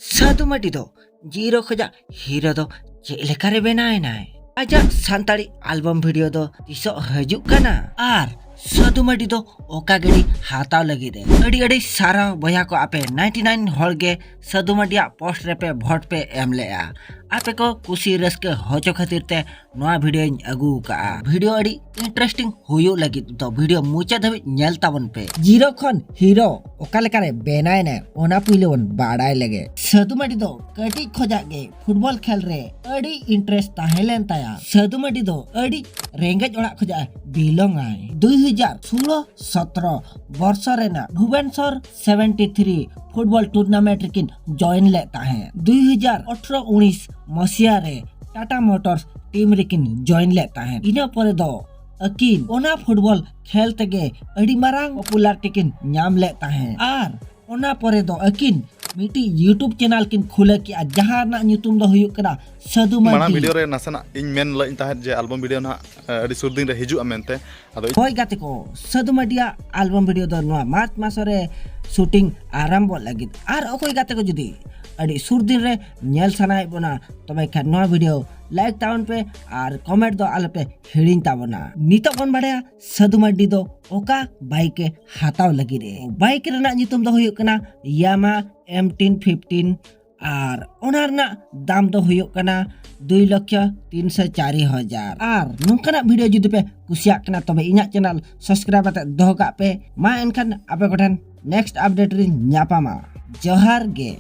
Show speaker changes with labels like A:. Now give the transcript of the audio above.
A: साधु माटी दो zero खजा hero दो चेलेकारे बनाए आजा सांताड़ी एल्बम वीडियो दो तिसो हजुक कना आर साधु माटी दो ओका गड़ी हाताव लगी दे अड़ी अड़ी सारा बया को आपे 99 हॉल गे साधु माटिया पोस्ट रे पे भोट पे एम लेआ आपे को कुसी रस्के होचो खातिर ते नवा वीडियो अगू का वीडियो अड़ी इंटरेस्टिंग हुयो लगी तो वीडियो मुचा धबी नेल ताबन पे जीरो खन हीरो ओका लेकारे बेनाय ने ओना पुइले वन बाडाय लगे साधु माटी दो कटी खोजा गे फुटबॉल खेल रे अड़ी इंटरेस्ट ताहेलेन ताया साधु माटी दो अड़ी रेंगेज ओड़ा खोजा बिलोंग आय 2016-17 वर्ष रेना भुवनेश्वर 73 फुटबॉल टूर्नामेंट रिकिन जॉइन लेता है 2018-19 मसिया रे टाटा मोटर्स टीम रिकिन जॉइन लेता है इना परे दो अकिन ओना फुटबॉल खेल तेगे अड़ी मारांग पॉपुलैरिटी किन नाम लेता है आर ओना परे दो अकिन मिटी यूट्यूब चैनल किन खुले कि जहां ना न्यूतुम दो हुयुक करा साधु माटी
B: माना वीडियो रे नासना इन मेन लइन ताहे जे एल्बम वीडियो ना अडी सुर दिन रे हिजु अमेनते आदो
A: होय गाते को साधु माटिया एल्बम वीडियो दो नवा मार्च मास रे शूटिंग आरंभ लगित आर ओकोय गाते को जुदी अड़ी सुर दिन रे नेल सनाय बना तबे खान नवा वीडियो लाइक तावन पे आर कमेंट दो आल पे हिडिन तावना नितो कोन बाडया साधु माटी दो ओका बाइक के हाताव लगी रे बाइक रेना नितुम दो हुयुक कना यामा M1015 आर ओनार ना दाम दो हुयुक कना 2,304,000 आर नुंकना वीडियो जुदी पे कुसियाक कना तबे इना चैनल सब्सक्राइब आते दोह का पे मा एनखान आपे कोठन नेक्स्ट अपडेट रे न्यापामा जोहार गे।